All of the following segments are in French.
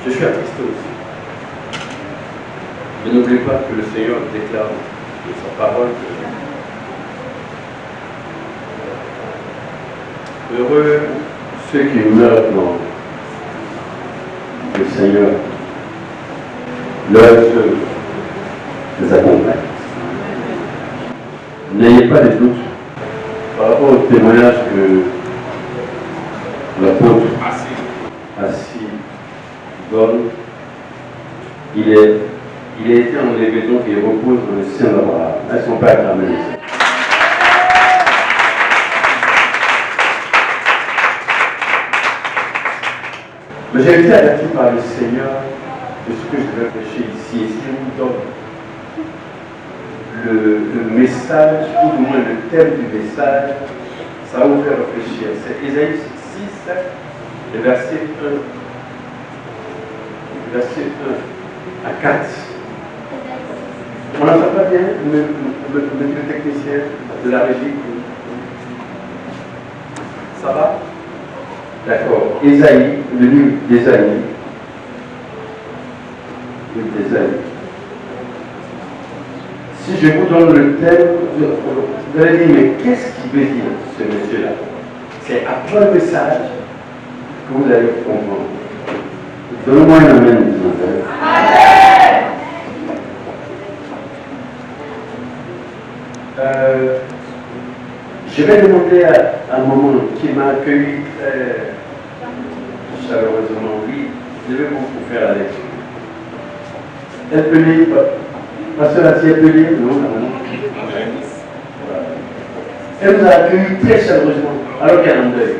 Je suis attristé aussi. Mais n'oubliez pas que le Seigneur déclare de sa parole que heureux ceux qui meurent dans le Seigneur, leur œuvre les accompagne. N'ayez pas de doute par rapport au témoignage que l'apôtre Assis donne. Il a été enlevé, donc il repose dans le sein d'Abraham. Est-ce qu'on peut acclamer ça? Mais j'ai été averti par le Seigneur de ce que je vais prêcher ici. Et si je vous donne le message, ou du moins le thème du message, ça va vous faire réfléchir. C'est Ésaïe 6, le verset 1. Verset 1 à 4. On n'entend pas bien, le technicien de la régie. Ça va? D'accord. Ésaïe, le livre d'Ésaïe. Si je vous donne le thème, vous allez dire, mais qu'est-ce qu'il veut dire ce monsieur-là? C'est après le message que vous allez comprendre. Donnez-moi un amen. Je vais demander à un moment qui m'a accueilli chaleureusement. Oui, je vais vous faire la lecture. Elle peut lire, Pasteur Lassie, elle peut lire? Non, non. Elle nous a accueillis très chaleureusement, alors qu'elle est en deuil.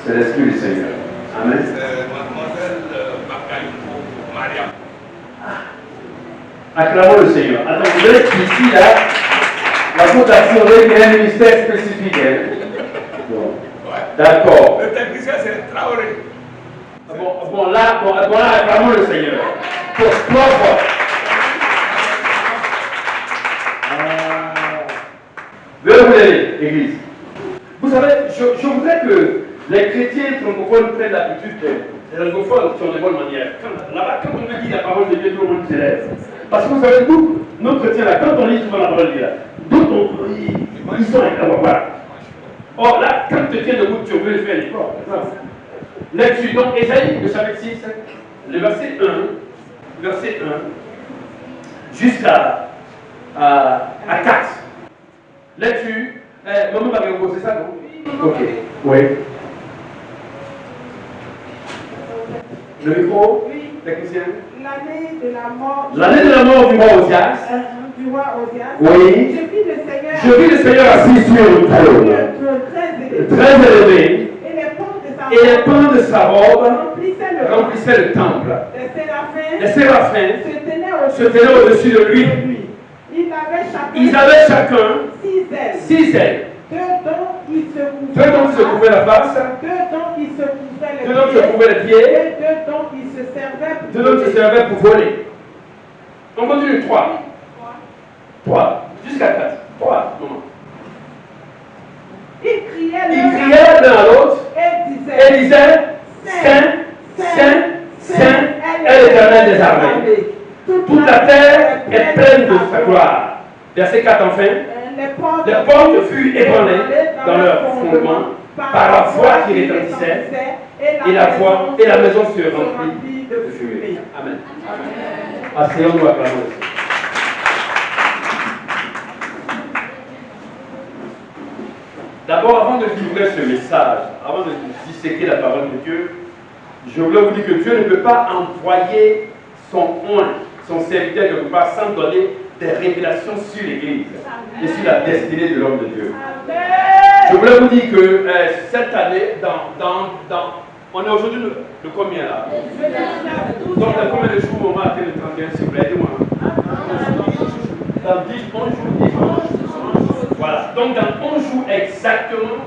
C'est l'Esprit du Seigneur. Amen. C'est mademoiselle Margarito Maria. Acclamons le Seigneur. Attends, vous êtes ici, là. La fondation a un ministère spécifique. Hein? Bon. Ouais. D'accord. Le technicien, c'est Traoré. Bon, là, acclamons le Seigneur. Pour 3 fois. Veuillez vous lever, Église. Vous savez, je voudrais que les chrétiens francophones prennent l'habitude, les anglophones sur de bonnes manières. Là-bas, quand on me dit la parole de Dieu, tout le monde se lève. Parce que vous savez, nous, nos chrétiens, là, quand on lit souvent la parole de Dieu, là, d'autres, ils sont avec la voix. Or là, quand tu tiens debout, tu veux faire l'effort. Lecture, donc, Ésaïe, le chapitre 6, le verset 1, jusqu'à 4. Lecture, maman va me poser ça, non? Ok, oui. Le micro? Oui. Technicien? L'année de la mort. L'année de la mort du roi Osias. Du roi Osias. Oui. Je vis le Seigneur. Je vis le Seigneur assis sur le trône. Très élevé. Et les pans de sa robe remplissaient le temple. Les séraphins se tenaient au-dessus de lui. Ils avaient chacun 6 ailes. Deux dont ils se couvraient la face. Deux dont ils se couvraient les pieds. Et deux dont ils se servaient pour voler. On continue. 3. Jusqu'à 4. 3. Ils criaient l'un à l'autre et disaient, Saint, Saint, Saint est l'Éternel des armées. Toute la terre est pleine de sa gloire. Verset 4 enfin. Les portes furent ébranlées dans leur fondement par la voix qui retentissait et la maison se remplit de fumée. Amen. Asseyons-nous à la main. D'abord, avant de livrer ce message, avant de disséquer la parole de Dieu, je voulais vous dire que Dieu ne peut pas envoyer son serviteur quelque part sans donner des révélations sur l'Église et sur la destinée de l'homme de Dieu. Amen. Je voulais vous dire que cette année, on est aujourd'hui le combien là? Donc, dans combien de jours on va atteindre le 31, s'il vous plaît, dis-moi. Dans 10, 11 jours, voilà. Donc, dans 11 jours exactement,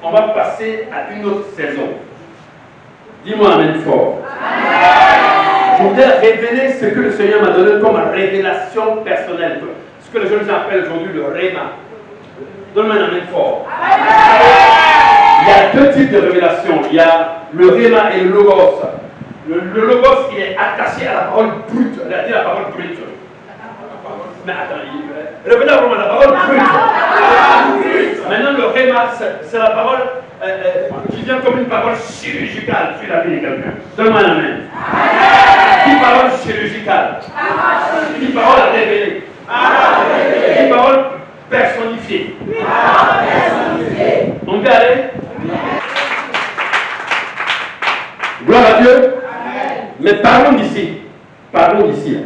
on va passer à une autre saison. Dis-moi amen fort. Amen. Je voudrais révéler ce que le Seigneur m'a donné comme révélation personnelle. Ce que les jeunes appellent aujourd'hui le Réma. Donne-moi un amen fort. Amen. Il y a 2 types de révélations. Il y a Le rhéma et le logos. Le logos, il est attaché à la parole brute. Il a dit la parole brute. Mais attends, revenez à la parole brute. Maintenant, le rhéma, c'est la parole qui vient comme une parole chirurgicale sur la vie de quelqu'un. Donne-moi la main. Une parole chirurgicale. Une parole à révéler. Une parole personnifiée. On peut aller? Gloire à Dieu. Mais parlons d'ici. Parlons d'ici.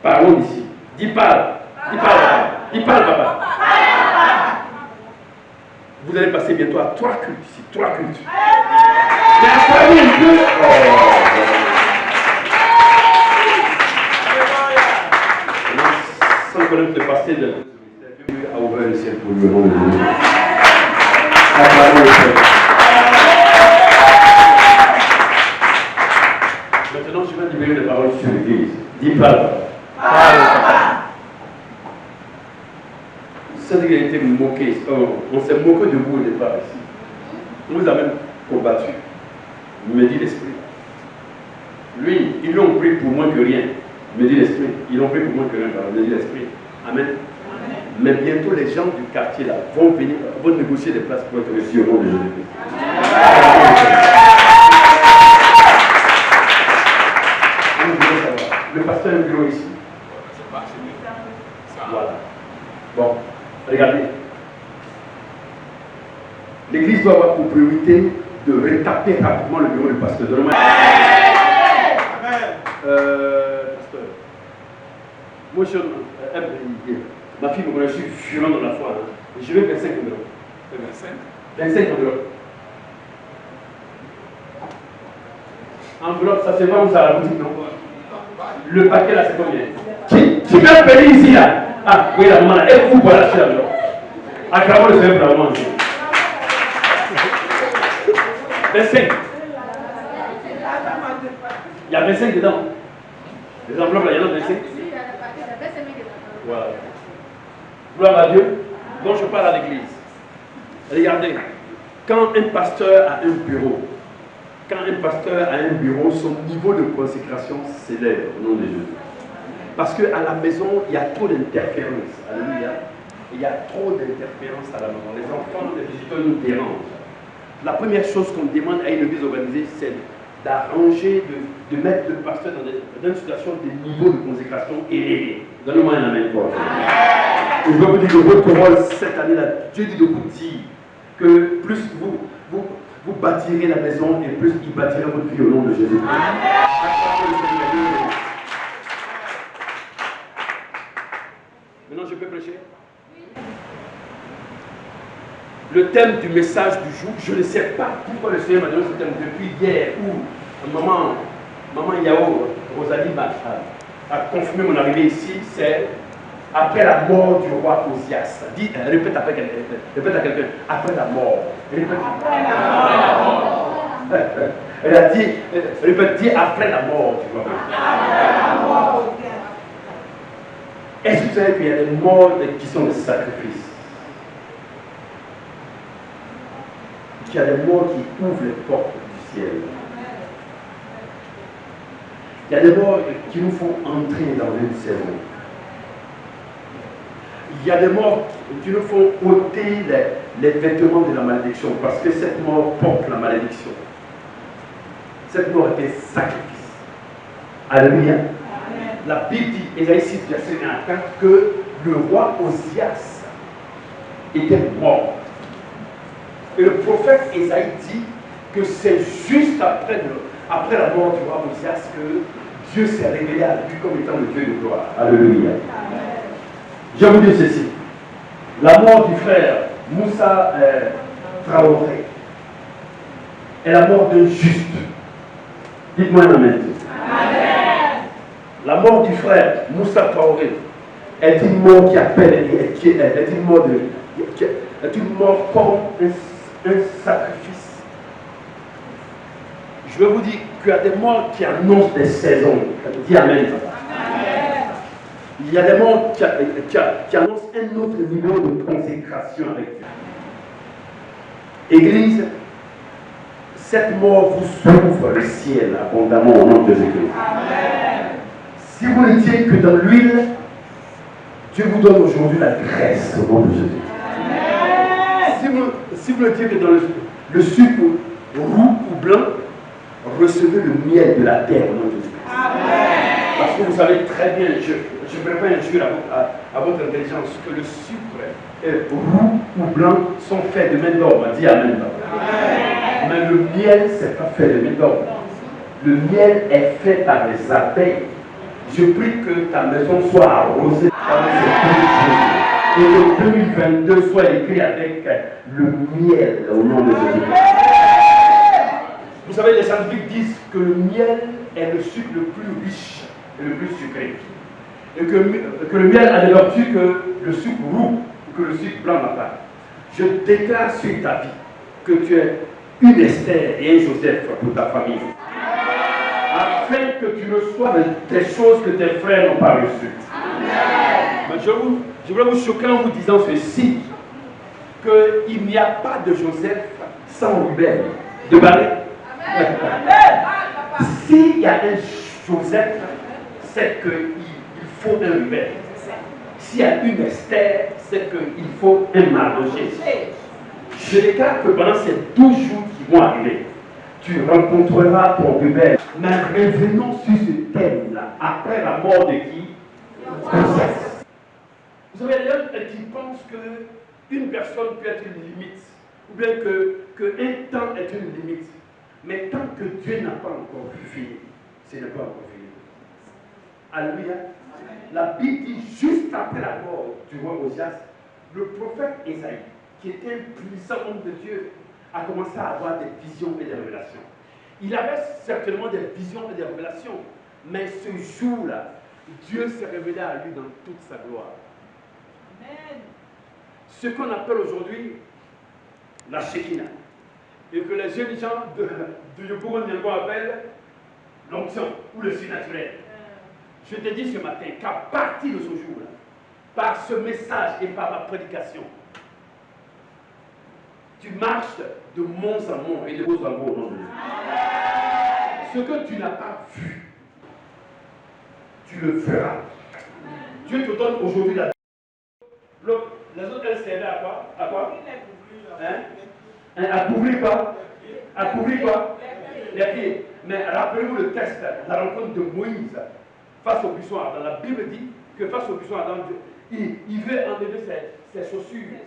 Parlons d'ici. Dis parle. Dis parle, papa. Dis parle, papa. Vous allez passer bientôt à 3 cultes ici. 3 cultes. Mais installez un peu. Sans connaître le passé de Dieu a ouvert le ciel pour lui. Maintenant, je vais libérer les paroles sur l'église. Dis parle. C'est qu'il a été moqué. On s'est moqué de vous au départ ici. On vous a même combattu. Me dit l'esprit. Lui, ils l'ont pris pour moins que rien. Me dit l'esprit. Ils l'ont pris pour moins que rien. Me dit l'esprit. Amen. Mais bientôt, les gens du quartier là vont venir, vont négocier des places pour être reçus au nom de Jésus-Christ. Le pasteur a un bureau ici. Voilà. Bon, regardez. L'église doit avoir pour priorité de retaper rapidement le bureau du pasteur. Pasteur. Moi, ma fille me connaît, je suis violent dans la foi. Hein. Je veux 25 enveloppes. 25 enveloppes. Enveloppe, ça se vend où ça à la boutique, non? Le paquet là, c'est combien? Qui m'a payé ici là? Ah, oui, la maman là, elle vous voilà, je suis là. Acclamons le Seigneur pour la maman ici. 25. Il y a 25 dedans. Les enveloppes là, il y en a 25. Voilà. Gloire à Dieu. Donc je parle à l'église. Regardez, quand un pasteur a un bureau, son niveau de consécration s'élève au nom de Jésus. Parce qu'à la maison, il y a trop d'interférences. Alléluia. Il y a trop d'interférences à la maison. Les enfants, les visiteurs nous dérangent. La première chose qu'on demande à une église organisée, c'est d'arranger, de mettre le pasteur dans une situation de niveau de consécration élevé. Donnez-moi un amen. Et je vais vous dire que votre rôle cette année-là, Dieu dit de vous dire que plus vous bâtirez la maison et plus il bâtira votre vie au nom de Jésus. Maintenant, je peux prêcher? Le thème du message du jour, je ne sais pas pourquoi le Seigneur m'a donné ce thème depuis hier où maman Yao, Rosalie a confirmé mon arrivée ici, c'est après la mort du roi Osias. Dis, répète à quelqu'un, après la mort. Répète. Après la mort. Elle a dit, répète, dis après la mort du roi. Après la mort. Est-ce que vous savez qu'il y a des morts qui sont des sacrifices? Qu'il y a des morts qui ouvrent les portes du ciel. Il y a des morts qui nous font entrer dans une saison. Il y a des morts qui nous font ôter les vêtements de la malédiction, parce que cette mort porte la malédiction. Cette mort est un sacrifice. Alléluia. La Bible dit, Ésaïe 6, verset 1 à 4, que le roi Osias était mort. Et le prophète Ésaïe dit que c'est juste après la mort du roi Osias que Dieu s'est révélé à lui comme étant le Dieu de gloire. Alléluia. Je vous dis ceci. La mort du frère Moussa Traoré est la mort d'un juste. Dites-moi un amen. La mort du frère Moussa Traoré est une mort qui appelle, est une mort comme un sacrifice. Je vais vous dire qu'il y a des morts qui annoncent des saisons. Dis amen. Il y a des morts qui annoncent un autre niveau de consécration avec Dieu. Église, cette mort vous sauve le ciel abondamment au nom de Jésus-Christ. Si vous n'étiez que dans l'huile, Dieu vous donne aujourd'hui la graisse au nom de Jésus. Si vous n'étiez que dans le sucre roux ou blanc, recevez le miel de la terre au nom de Jésus. Parce que vous savez très bien, je prépare un jour à votre intelligence, que le sucre roux ou blanc sont faits de main d'homme. Dis amen. Mais le miel, ce n'est pas fait de main d'homme. Le miel est fait par les abeilles. Je prie que ta maison soit arrosée par les abeilles. Et que 2022 soit écrit avec le miel au nom de Jésus. Vous savez, les scientifiques disent que le miel est le sucre le plus riche et le plus sucré. Et que le miel a des vertus que le sucre roux ou que le sucre blanc n'a pas. Je déclare sur ta vie que tu es une Esther et un Joseph pour ta famille. Afin que tu reçoives des choses que tes frères n'ont pas reçues. Mais je voudrais vous choquer en vous disant ceci, qu'il n'y a pas de Joseph sans Ruben. De Balai. S'il y a un Joseph, c'est qu'il faut un Ruben. S'il y a une Esther, c'est qu'il faut un Mardochée. Je déclare que pendant ces 12 jours qui vont arriver, tu rencontreras ton Ruben. Mais revenons sur ce thème-là, après la mort de qui? Joseph. Vous savez, il y a des gens qui pensent qu'une personne peut être une limite, ou bien qu'un temps est une limite. Mais tant que Dieu n'a pas encore fini, ce n'est pas encore fini. Alléluia. La Bible dit juste après la mort du roi Osias, le prophète Ésaïe, qui était un puissant homme de Dieu, a commencé à avoir des visions et des révélations. Il avait certainement des visions et des révélations, mais ce jour-là, Dieu s'est révélé à lui dans toute sa gloire. Amen. Ce qu'on appelle aujourd'hui la Shekinah, et que les jeunes gens de Yopougon appellent l'onction ou le surnaturel. Je te dis ce matin qu'à partir de ce jour-là, par ce message et par ma prédication, tu marches de mont en mont et de haut en haut au nom de Dieu. Ce que tu n'as pas vu, tu le feras. Dieu te donne aujourd'hui la... Les autres, elles servaient à quoi? À quoi? À couvrir quoi? À couvrir quoi? Les pieds. Mais rappelez-vous le texte, la rencontre de Moïse face au buisson ardent. La Bible dit que face au buisson ardent, il veut enlever ses chaussures.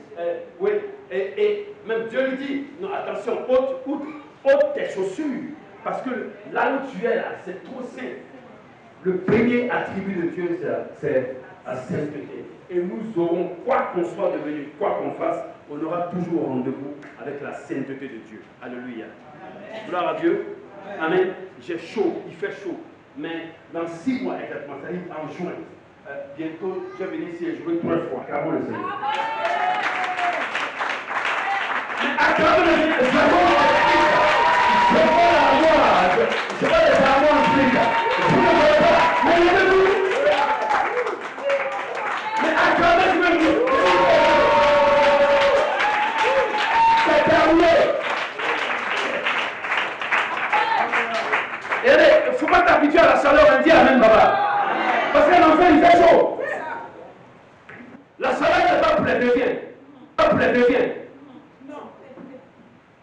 Oui. Et même Dieu lui dit, non, attention, ôte tes chaussures. Parce que là où tu es, là, c'est trop saint. Le premier attribut de Dieu, c'est la sainteté. Et nous aurons, quoi qu'on soit devenu, quoi qu'on fasse, on aura toujours rendez-vous avec la sainteté de Dieu. Alléluia. Amen. Gloire à Dieu. Amen. J'ai chaud, il fait chaud. Mais dans 6 mois exactement, ça arrive en juin. Bientôt, je vais venir ici et jouer 3 fois. Car le Seigneur. Mais à travers le Seigneur, je vais les avoir en Afrique. Je ne veux pas. Mais levez-vous. Mais à travers le Seigneur, c'est terminé. Il ne faut pas t'habituer à la chaleur, on dit amen, papa. Parce qu'un enfant, il fait chaud. La chaleur n'est pas pour les deviens. Pas pour les deviens.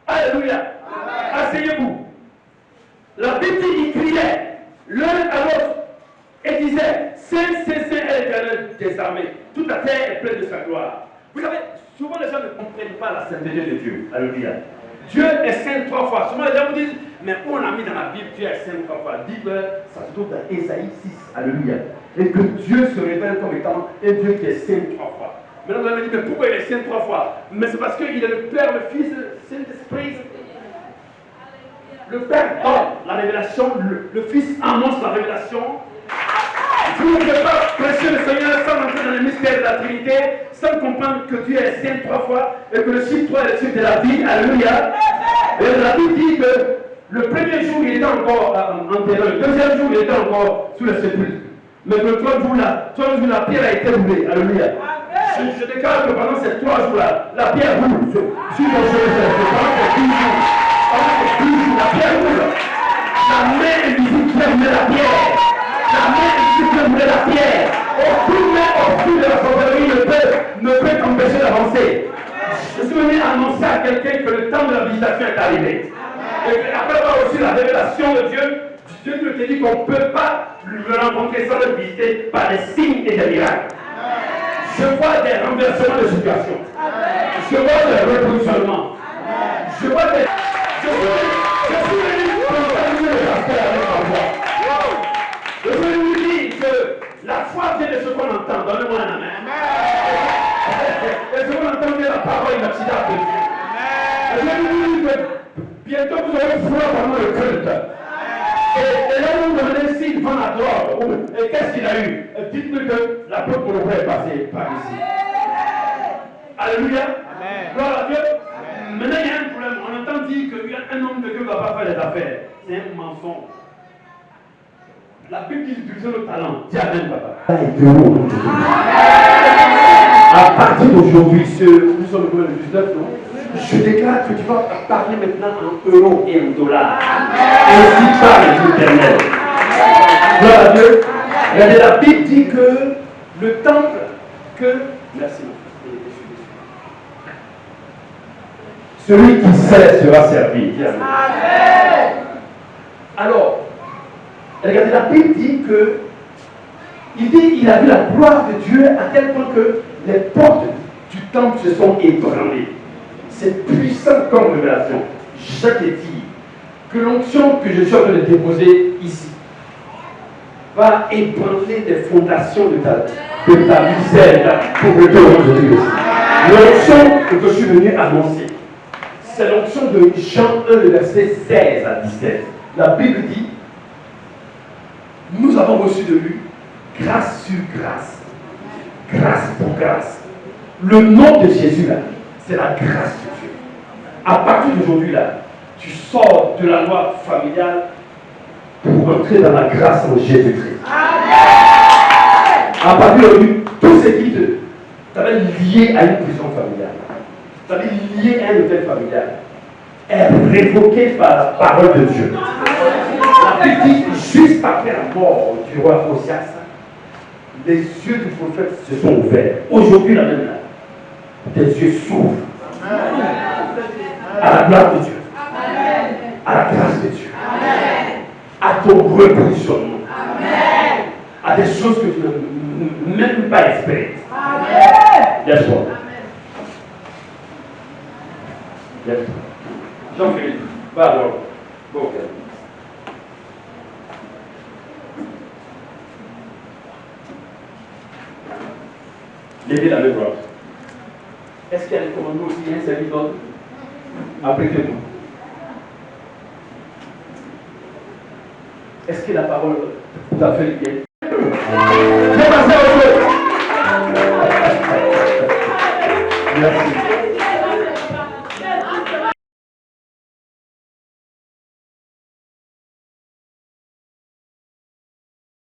Alléluia. Asseyez-vous. La Bible dit, ils criaient l'un à l'autre et disaient, Saint, Saint, Saint est l'Éternel des armées. Toute la terre est pleine de sa gloire. Vous savez, souvent les gens ne comprennent pas la sainteté de Dieu. Alléluia. Dieu est saint 3 fois. Souvent les gens vous disent, mais où on a mis dans la Bible Dieu est saint 3 fois? Dites que ça se trouve dans Ésaïe 6. Alléluia. Et que Dieu se révèle comme étant un Dieu qui est saint 3 fois. Maintenant, vous allez me dire, mais pourquoi il est saint 3 fois? Mais c'est parce qu'il est le Père, le Fils, le Saint-Esprit. Le Père donne la révélation, le Fils annonce la révélation. Vous ne pouvez pas prêcher le Seigneur sans entrer dans le mystère de la Trinité, sans comprendre que Dieu est saint 3 fois et que le chiffre 3 est le chiffre de la vie. Alléluia. Et la Bible dit que le premier jour, il était encore enterré. Le deuxième jour, il était encore sous le sépulcre. Mais le troisième jour, la pierre a été roulée. Alléluia. Je je déclare que pendant ces 3 jours-là, la pierre roule sur mon chemin. Pendant ces 12 jours, la pierre roule. La main invisible qui a roulé la pierre. La main invisible qui a roulé la pierre. Aucune main obscure de la sorcellerie ne peut t'empêcher d'avancer. Je suis venu annoncer à quelqu'un que le temps de la visitation est arrivé. Et après avoir reçu la révélation de Dieu te dit qu'on ne peut pas le rencontrer sans le visiter par des signes et des miracles. Je vois des renversements de situation. Je vois des repositionnements. Je vois des... Je suis venu pour terminer le pasteur avec ma voix. Je suis venu dire que la foi vient de ce qu'on entend. Donnez-moi un amen. Et ce qu'on entend vient de la parole inoxydable de Dieu. Et je vais vous dire que bientôt vous aurez foi pendant le culte. Et là, vous me demandez s'il prend la drogue. Et qu'est-ce qu'il a eu? Dites-nous que l'apôtre Paul est passé par ici. Alléluia. Gloire à Dieu. Maintenant, il y a un problème. On entend dire qu'un homme de Dieu ne va pas faire les affaires. C'est un mensonge. La Bible dit d'utiliser le talent. Dis amen, papa. À partir d'aujourd'hui, nous sommes le 19, non? Je déclare que tu vas parler maintenant en euros et en dollars. Ainsi parle l'Éternel. Gloire à Dieu. Regardez, la Bible dit que le temple Merci. Celui qui sait sera servi. Amen. Alors, regardez, la Bible dit que il a vu la gloire de Dieu à tel point que les portes du temple se sont ébranlées. C'est puissant comme révélation. Je te dis que l'onction que je suis en train de déposer ici va ébranler les fondations de ta misère, de ta pauvreté au nom de Jésus. L'onction que je suis venu annoncer, c'est l'onction de Jean 1, le verset 16 à 17. La Bible dit, nous avons reçu de lui grâce sur grâce, grâce pour grâce. Le nom de Jésus là, c'est la grâce de Dieu. À partir d'aujourd'hui là, tu sors de la loi familiale pour entrer dans la grâce en Jésus-Christ. À partir d'aujourd'hui, tout ce qui t'avait lié à une prison familiale, t'avait lié à un hôtel familial, est révoqué par la parole de Dieu. La Bible dit, juste après la mort du roi Osias, les yeux du prophète se sont ouverts. Aujourd'hui, la même là, tes yeux s'ouvrent. À la gloire de Dieu. À la grâce de Dieu. À ton repositionnement. À des choses que tu n'as même pas espérées. Yes, Lord. Yes. Jean-Philippe, va alors. Go, levez la main droite. Est-ce qu'il y a des commandements aussi, un service d'ordre? Apprêtez-vous. Est-ce que la parole vous a fait le bien? Merci.